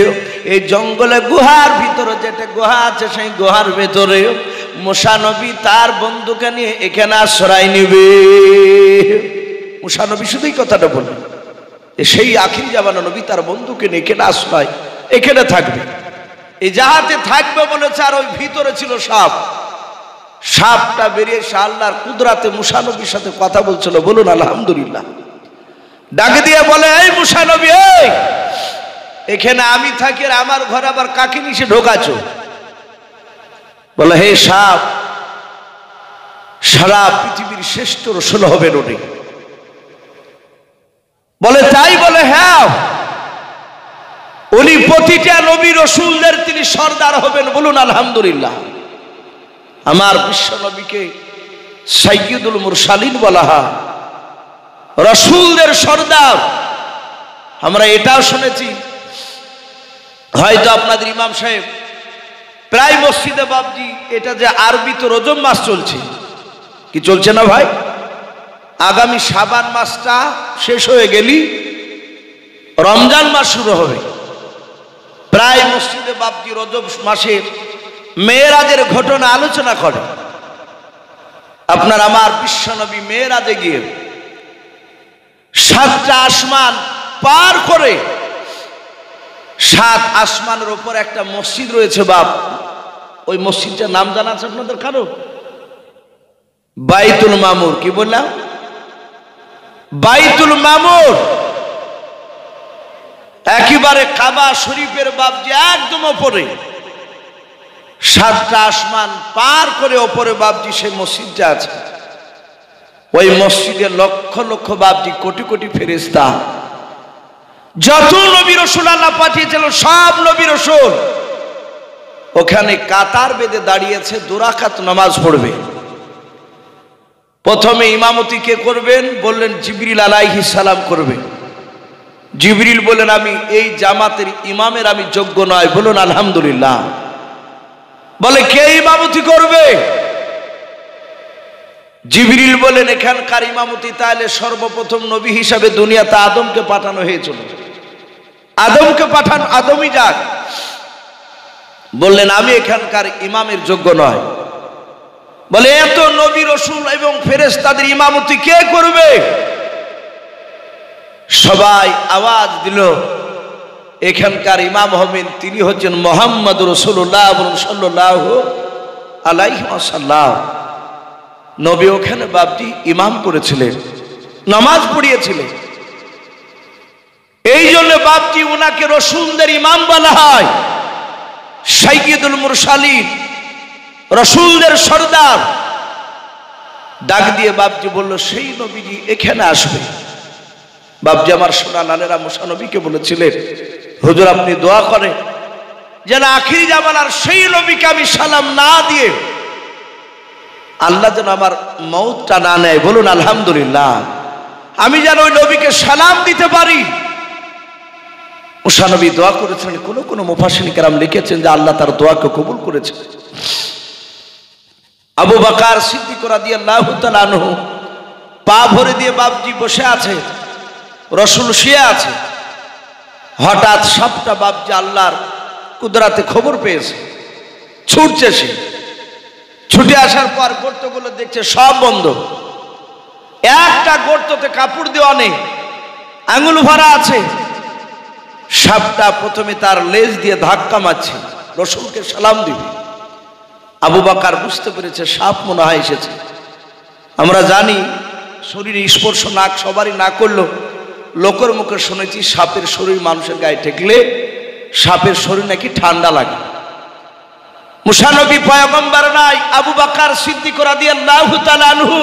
এই জঙ্গলে গুহার ভিতরে যেটা গুহা আছে সেই গুহার ভিতরে মুসা নবী তার বন্ধুকে নিয়ে এখানে আশ্রয় নেবে। মুসা নবী শুধুই কথাটা বললেন, সেই আখিরি জামানা নবী তার বন্ধুকে নিয়ে এখানে আশ্রয়, এখানে থাকবে, এই জাহাজে থাকবে বলেছে। আর ওই ভিতরে ছিল সাপ। সাপটা বেরিয়ে এসে আল্লাহর কুদরাতে মুসা নবীর সাথে কথা বলছিল। বলুন আলহামদুলিল্লাহ। ডাকে দিয়ে বলে, এই মুসা নবী, এখানে আমি থাকি আর আমার ঘরে আবার কাকে নিচে ঢোকাচ্ছ? বলে, হে সাপ, সারা পৃথিবীর শ্রেষ্ঠ রসুল হবেন উনি। বলে, তাই? বলে, হ্যাঁ, উনি প্রতিটা নবী রসুলদের তিনি সর্দার হবেন। বলুন আলহামদুলিল্লাহ। আমার বিশ্ব নবীকে সাইয়্যিদুল মুরসালিন বলা হয়, রসুলদের সর্দার। আমরা এটাও শুনেছি, হয়তো আপনাদের ইমাম সাহেব প্রায় মসজিদে বাবজি এটা যে আরবিতে রজব মাস চলছে, কি চলছে না ভাই? আগামী শাবান মাসটা শেষ হয়ে গেলি রমজান মাস শুরু হবে। প্রায় মসজিদে বাবজি রজব মাসের মেয়েরাজের ঘটনা আলোচনা করে। আপনার আমার বিশ্ব নবী মেয়েরাজে গিয়ে 7টা আসমান পার করে 7 আসমানের উপর একটা মসজিদ রয়েছে বাপ। ওই মসজিদটার নাম জানা আছে আপনাদের কারো? বাইতুল মামুর। কি বললাম? বাইতুল মামুর। একেবারে কাবা শরীফের বাপ যে একদম ওপরে 7টা আসমান পার করে ওপরে বাপজি সেই মসজিদটা আছে। ওই মসজিদে লক্ষ লক্ষ বাপজি, কোটি কোটি ফেরেশতা, যত নবী রাসূল আল্লাহ পাঠিয়েছিল সব নবী রাসূল ওখানে কাতার বেঁধে দাঁড়িয়েছে, 2 রাকাত নামাজ পড়বে। প্রথমে ইমামতি কে করবেন? বললেন জিবরিল আলাইহিস সালাম করবে। জিবরিল বলেন আমি এই জামাতের ইমামের আমি যোগ্য নয়। বলুন আলহামদুলিল্লাহ। বলে কে ইমামতি করবে? জিবরিল বলেন এখানকার ইমামতি তাহলে সর্বপ্রথম নবী হিসাবে দুনিয়াতে আদমকে পাঠানো হয়েছিল, আদমকে পাঠান, আদমই যাক। বললেন আমি এখানকার ইমামের যোগ্য নয়। বলে এত নবী রাসূল এবং ফেরেশতাদের ইমামতি কে করবে? সবাই আওয়াজ দিল এখানকার ইমাম হবেন তিনি হচ্ছেন মুহাম্মদ রাসূলুল্লাহ সাল্লাল্লাহু আলাইহি ওয়াসাল্লাম। নবী ওখানে বাপজি ইমাম করেছিলেন, নামাজ পড়িয়েছিলেন। এই জন্য বাপজি উনাকে রাসূলদের ইমাম বলা হয়, সাইয়্যিদুল মুরসালিন, রাসূলদের সরদার। ডাক দিয়ে বাপজি বলল সেই নবীজি এখানে আসবে। বাপজি আমার সোনা লালেরা মুসা নবীকে বলেছিলেন হুজুর আপনি দোয়া করেন যেন আখিরি জামানার সেই নবীকে আমি সালাম না দিয়ে আল্লাহ যেন আমার মওতটা না নেয়। বলুন আলহামদুলিল্লাহ। আমি যেন ওই নবীকে সালাম দিতে পারি। মুসা নবী দোয়া করেছিলেন। কোন কোন মুফাসসিরিন কেরাম লিখেছেন যে আল্লাহ তার দোয়াকে কবুল করেছেন। আবু বকর সিদ্দিক রাদিয়াল্লাহু তাআলা আনহু পা ভরে দিয়ে বাপজি বসে আছে, রাসূল শুয়ে আছে। হঠাৎ সাপটা বাপজি আল্লাহর কুদরতে খবর পেয়েছে, ছুটছে। সে ছুটে আসার পর গর্তগুলো দেখছে সব বন্ধ। একটা গর্ততে কাপড় দেওয়া নেই, আঙুল ভরা আছে। সাপটা প্রথমে তার লেজ দিয়ে ধাক্কা মারছে, রাসূলকে সালাম দিবে। আবু বকর বুঝতে পেরেছে সাপ মনে হয় এসেছে। আমরা জানি শরীরে স্পর্শ নাক সবারই না করলেও লোকের মুখে শুনেছি সাপের শরীর মানুষের গায়ে ঠেকলে সাপের শরীর নাকি ঠান্ডা লাগে। মুসা নবী পয়গম্বর নাই, আবু বকর সিদ্দিক রাদিয়াল্লাহু তাআলা আনহু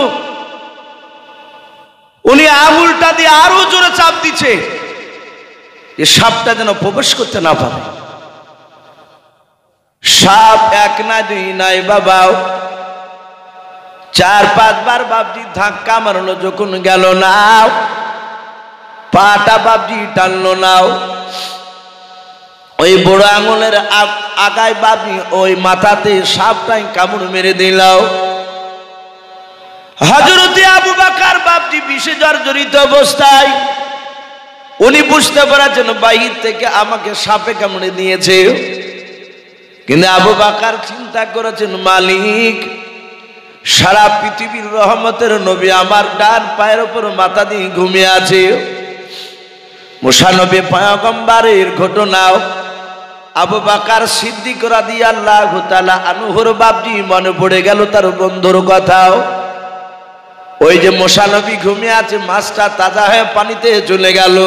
উনি আঙুলটা দিয়ে আরো জোরে চাপ দিচ্ছে যে সাপটা যেন প্রবেশ করতে না পারে। সাপ এক না দুই নাই বাবাও 4-5 বার বাপজি ধাক্কা মারলো, যখন গেল না পাটা বাপজি টানলো না। ওই বড় আঙুলের আগায় বাপজি ওই মাথাতে সাপটাই কামড় মেরে দিল। হযরতে আবু বকর বাপজি বিষে জর্জরিত অবস্থায়, উনি বুঝতে পারছেন বাহির থেকে আমাকে সাপে কামড়ে দিয়েছে। কিন্তু আবু বকর চিন্তা করেছেন মালিক সারা পৃথিবীর রহমতের নবী আমার ডান পায়ের উপর মাথা দিয়ে ঘুমিয়ে আছে। মুসা নবী পয়গম্বরের ঘটনাও আবু বকর সিদ্দিক রাদিয়াল্লাহু তাআলা আনহুর বাপজি মনে পড়ে গেল তার বন্ধুর কথাও। ওই যে মুসা নবী ঘুমিয়ে আছে, মাছটা তাজা হয়ে পানিতে চলে গেল।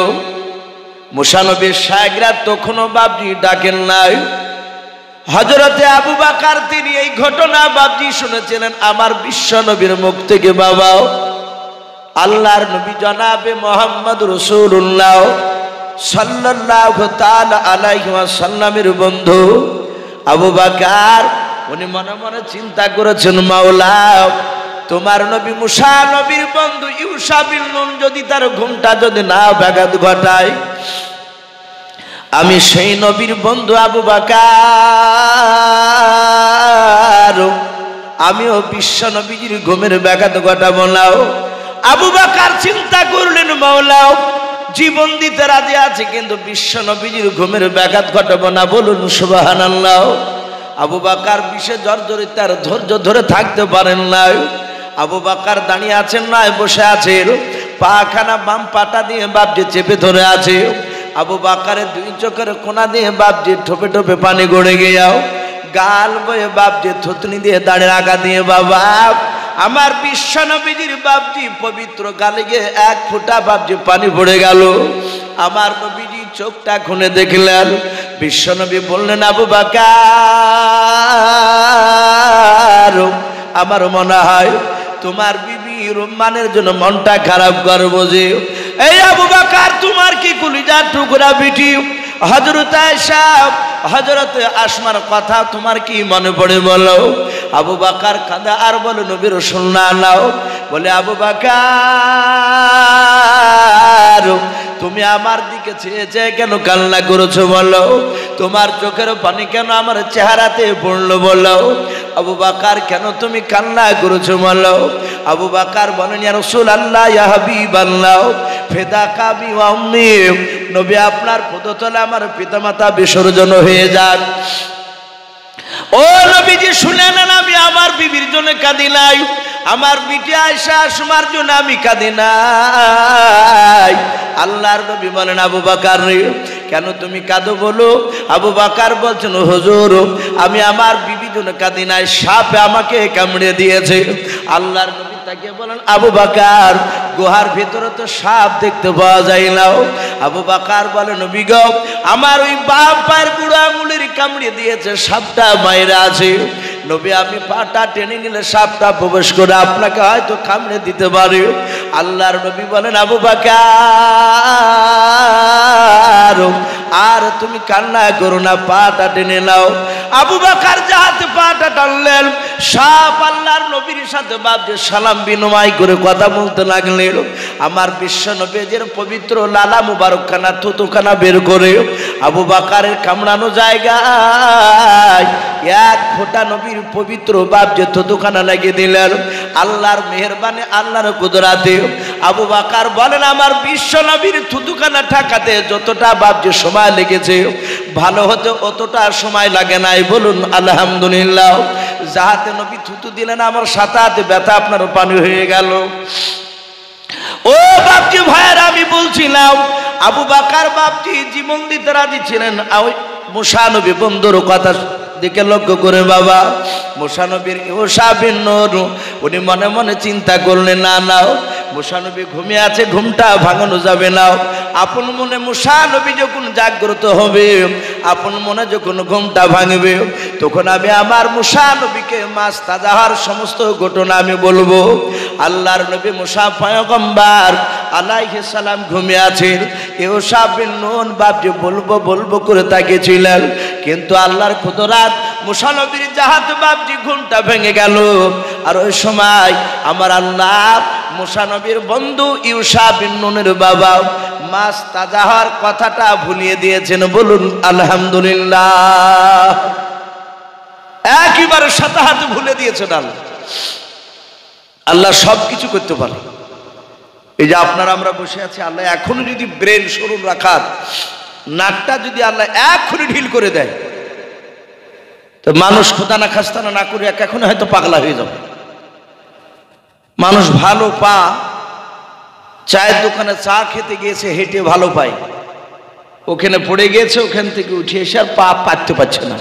মুসা নবীর শায়গরা তখনও বাপজি ডাকেন নাই। হযরতে আবু বকর তিনি এই ঘটনা বাপজি শুনেছিলেন আমার বিশ্ব নবীর মুখ থেকে। বাবাও আল্লাহর নবী জনাবে মুহাম্মদ রাসূলুল্লাহ সাল্লাল্লাহু তাআলা আলাইহি ওয়াসাল্লামের বন্ধু আবু বকর উনি মনে মনে চিন্তা করেছেন মাওলা তোমার নবী মুসা নবীর বন্ধু ইউসা বিন নুন যদি তার ঘুমটা যদি না ব্যাঘাত ঘটায়, আমি সেই নবীর বন্ধু আবু বকর আমিও বিশ্ব নবীর ঘুমের ব্যাঘাত ঘটাবো না। আবু বকর চিন্তা করলেন মাওলা জীবন দিতে রাজি আছে কিন্তু বিশ্ব নবীর ঘুমের ব্যাঘাত ঘটাবো না। বলুন সুবহানাল্লাহ। আবু বকর বিষে জর্জরিত, তার ধৈর্য ধরে থাকতে পারেন না। আবু বকর দাঁড়িয়ে আছেন না বসে আছেন, পাখানা বাম পাটা দিয়ে বাপজি চেপে ধরে আছে। আবু বকরের দুই চোখের কোনা দিয়ে বাপজি ঠোপে ঠোপে পানি গড়ে গিয়াও, গাল বয়ে বাপজি থুতনি দিয়ে দাঁড়িয়ে আগা দিয়ে বাবা আমার বিশ্ব নবীজির বাপজি পবিত্র গালে গিয়ে 1 ফোঁটা বাপজি পানি পড়ে গেল। আমার নবীজি চোখটা খুলে দেখলেন, বিশ্ব নবী বললেন আবু বকর আমার মনে হয় তোমার বিবি রুম্মানের জন্য মনটা খারাপ করবো যে। এই আবু বকর তোমার কি কলিজার টুকরা বিটি হযরত আয়েশা হযরত আসমার কথা তোমার কি মনে পড়ে বলো? আবু বকর কাঁদে আর বলে নবী রাসূল না নাও। বলে আবু বকর তুমি আমার দিকে চেয়ে চেয়ে কেন কান্না করেছো বলো? তোমার চোখের পানি কেন আমার চেহারাতে পড়লো বলো? আবু বকর কেন তুমি কান্না করেছো বলো? আবু বকর বলেন ইয়া রাসূলুল্লাহ ইয়া হাবিবাল্লাহ ফিদাকা বি ওয়া উম্মি, নবী আপনার পদতলে আমার পিতামাতা বিসর্জন হয়ে যাক। ও নবীজি শুনে নেন, আমি আমার বিবির জন্য কাঁদি নাই, আমার বিটি আয়েশা আসমার জন্য আমি কাঁদি নাই। আল্লাহর নবী বলেন আবু বকর কেন তুমি কাঁদো বলো? আবু বকর বলছেন হুজুর আমি আমার বিবির জন্য কাঁদি নাই, সাপ আমাকে কামড়ে দিয়েছে। আল্লাহর নবী তাকে বলেন আবু বকর গুহার ভিতরে তো সাপ দেখতে পাওয়া যায় না। আবু বকর বলে নবী গো আমার ওই বাম পায়ের বুড়ো আঙুলের কামড়ে দিয়েছে, সাপটা বাইরে আছে। নবী আমি পাটা টেনে নিলে সাপটা প্রবেশ করে আপনাকে হয়তো কামড়ে দিতে পারে। আল্লাহর নবী বলেন আবু বকর আর তুমি কান্না করো না, পাটা টেনে নাও। আবু বকর যাহাতে পাটা টানলেন, সাপ আল্লাহর নবীর সাথে বাপজি সালাম বিনিময় করে কথা বলতে লাগলেন। আমার বিশ্ব নবীর পবিত্র লালা মুবারকখানা থুতুখানা বের করে আবু বকরের কামড়ানো জায়গায় এক ফোঁটা নবীর পবিত্র বাপজি থুতুখানা লাগিয়ে দিলেন। আল্লাহর মেহেরবানি আল্লাহর কুদরাতে আবু বকর বলেন আমার বিশ্ব নবীর থুতুখানা ঠাকাতে যতটা বাপজি সময় লেগেছে ভালো হতে অতটা সময় লাগে নাই। বলুন আলহামদুলিল্লাহ। যাহাতে নবী থুতু দিলেন আমার সাথে হাতে ব্যথা আপনার পানি হয়ে গেল। ও বাপজি ভাইয়ের আমি বলছিলাম আবু বকর বাপজি জীবন দিতে রাজি ছিলেন। মুসা নবী বন্ধুর কথা দিকে লক্ষ্য করে বাবা মুসা নবীর ইউসা বিন নূর উনি মনে মনে চিন্তা করলেন না না মুসা নবী ঘুমিয়ে আছে, ঘুমটা ভাঙানো যাবে না। আপন মনে মুসা নবী যখন জাগ্রত হবে, আপন মনে যখন ঘুমটা ভাঙবে, তখন আমি আমার মুসা নবীকে মাছ তাজাহার সমস্ত ঘটনা আমি বলবো। আল্লাহর নবী মুসা পয়গম্বর আলাইহিস সালাম ঘুমিয়ে আছেন, ইউসা বিন নূন বাপজি বলবো বলবো করে তাকিয়েছিলেন, কিন্তু আল্লাহর কুদরত মুসা নবীর জাহাজ বাপজি ঘুমটা ভেঙে গেল। আর ওই সময় আমার আল্লাহ মুসা নবীর বন্ধু ইউসা বিন নূনের বাবা মাছ তাজা হওয়ার কথাটা ভুলিয়ে দিয়েছেন। বলুন আলহামদুলিল্লাহ। একেবারে সাথে হাতে ভুলে দিয়েছেন আল্লাহ। আল্লাহ সব কিছু করতে পারে। এই যে আপনারা আমরা বসে আছি, আল্লাহ এখনো যদি ব্রেন স্মরণ রাখার নাকটা যদি আল্লাহ এখনই ঢিল করে দেয় তো মানুষ খোদা না খাস্তানা না করে এখন হয়তো পাগলা হয়ে যাবে। মানুষ ভালো পা চায়ের দোকানে চা খেতে গিয়েছে, হেঁটে ভালো পায়, ওখানে পড়ে গিয়েছে, ওখান থেকে উঠে এসে আর পা পাততে পারছে না,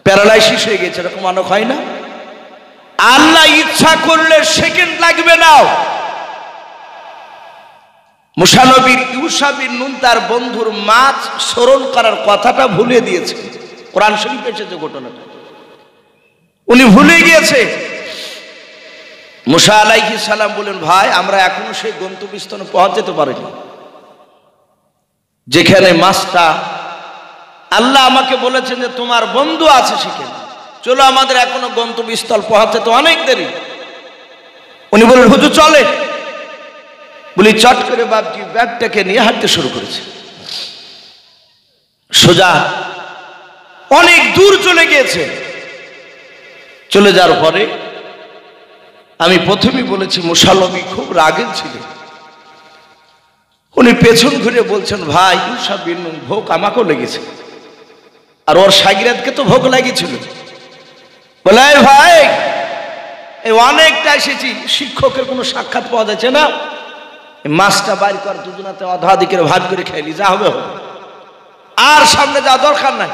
প্যারালাইসিস হয়ে গেছে। এরকম অনেক হয় না? আল্লাহ ইচ্ছা করলে সেকেন্ড লাগবে না। মুসা নবীর ইউসা বিন নূন তার বন্ধুর মাছ স্মরণ করার কথাটা ভুলে দিয়েছে। কোরআন শরীফে এসেছে ঘটনাটা, উনি ভুলে গিয়েছে। মুসা আলাইহিস সালাম বলেন ভাই আমরা এখনো সেই গন্তব্যস্থানে পৌঁছাতে পারিনি যেখানে মাছটা আল্লাহ আমাকে বলেছেন যে তোমার বন্ধু আছে সেখানে, চলো আমাদের এখনো গন্তব্যস্থল পৌঁছাতে অনেক দেরি। উনি বলেন হুজুর চলে। বলি চট করে বাপজি ব্যাগটাকে নিয়ে হাঁটতে শুরু করেছে, সোজা অনেক দূর চলে গিয়েছে। চলে যাওয়ার পরে আমি প্রথমেই বলেছি মুসা নবী খুব রাগের ছিলেন। উনি পেছন ঘুরে বলছেন ভাই ইউসা বিন নূন ভোগ আমাকেও লেগেছে, আর ওর শাগিরাতকে তো ভোগ লাগিয়েছিল। বলে ভাই এই অনেকটা এসেছি, শিক্ষকের কোনো সাক্ষাৎ পাওয়া যাচ্ছে না, মাছটা বাইর কর দুজনাতে অধাধিকের ভাগ করে খাইলি, যা হবে হবে, আর সামনে যাওয়া দরকার নাই।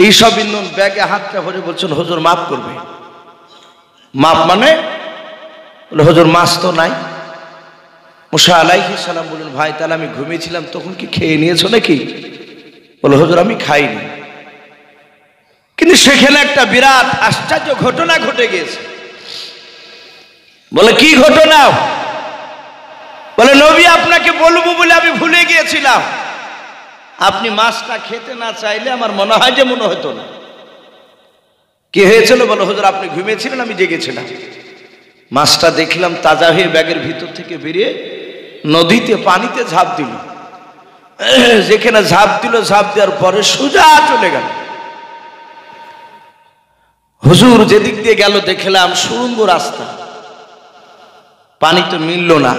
এইসব বিন নূন ব্যাগে হাতটা ভরে বলছেন হুজুর মাফ করবে। মাপ মানে? বলে হুজুর মাছ তো নাই। মুসা আলাইহিস সালাম বলেন ভাই তাহলে আমি ঘুমিয়েছিলাম তখন কি খেয়ে নিয়েছো নাকি? বলে হুজুর আমি খাইনি। কিন্তু সেখানে একটা বিরাট আশ্চর্য ঘটনা ঘটে গিয়েছে। বলে কি ঘটনা? বলে নবী আপনাকে বলবো বলে আমি ভুলে গিয়েছিলাম, আপনি মাছটা খেতে না চাইলে আমার মনে হয় যে মনে হতো না। কি হয়েছিল বলো? হুজুর আপনি ঘুমিয়েছিলেন, আমি জেগেছিলাম। মাছটা দেখলাম তাজা হয়ে ব্যাগের ভিতর থেকে বেরিয়ে নদীতে পানিতে ঝাঁপ দিল। যেখানে ঝাঁপ দিল, ঝাঁপ দেওয়ার পরে সোজা চলে গেল। হুজুর যেদিক দিয়ে গেল দেখলাম সুড়ঙ্গ রাস্তা, পানি তো মিলল না।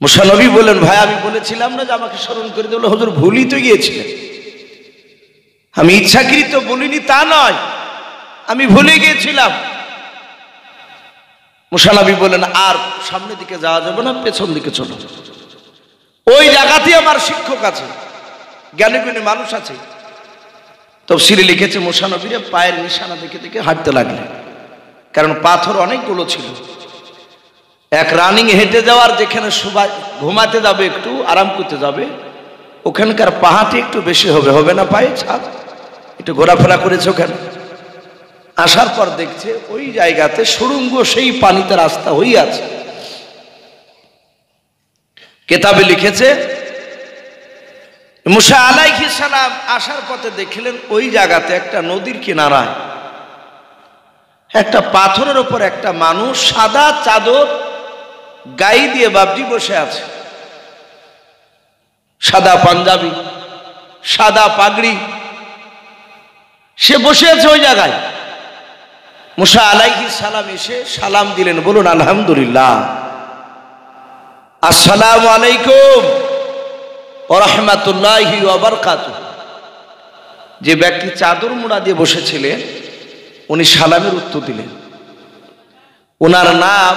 মুসা নবী বললেন, ভাই আমি বলেছিলাম না যে আমাকে স্মরণ করে দিল? হুজুর ভুলই তো গিয়েছিলেন, আমি ইচ্ছাকৃত বলিনি তা নয়, আমি ভুলে গিয়েছিলাম। মুসা নবী বললেন, আর সামনের দিকে যাওয়া যাবে না, পেছন দিকে চলো। ওই জায়গাতেই আমার শিক্ষক আছে, জ্ঞানী গুণী মানুষ আছে। তাফসীরে লিখেছে মুসা নবীর পায়ের নিশানা দেখে দেখে হাঁটতে লাগলেন, কারণ পাথর অনেকগুলো ছিল। এক রানিং হেঁটে যাওয়ার, যেখানে সবাই ঘুমাতে যাবে, একটু আরাম করতে যাবে, ওখানকার পাহাড়টি একটু বেশি হবে, হবে না পায়ে ছাপ, একটু ঘোরাফেরা করেছে ওখানে। আসার পর দেখছে ওই জায়গাতে সুড়ঙ্গ, সেই পানিতে রাস্তা হয়ে আছে। কেতাবে লিখেছে মুসা আলাইহিস সালাম আসার পথে দেখলেন ওই জায়গাতে একটা নদীর কিনারায় একটা পাথরের উপর একটা মানুষ সাদা চাদর গায়ে দিয়ে বাবজি বসে আছে, সাদা পাঞ্জাবি, সাদা পাগড়ি, সে বসে আছে ওই জায়গায়। মুসা আলাইহিস সালাম এসে সালাম দিলেন, বলুন আলহামদুলিল্লাহ, আসসালামু আলাইকুম ওয়া রাহমাতুল্লাহি ওয়া বারাকাতুহু। যে ব্যক্তি চাদর মুড়া দিয়ে বসেছিলেন উনি সালামের উত্তর দিলেন। ওনার নাম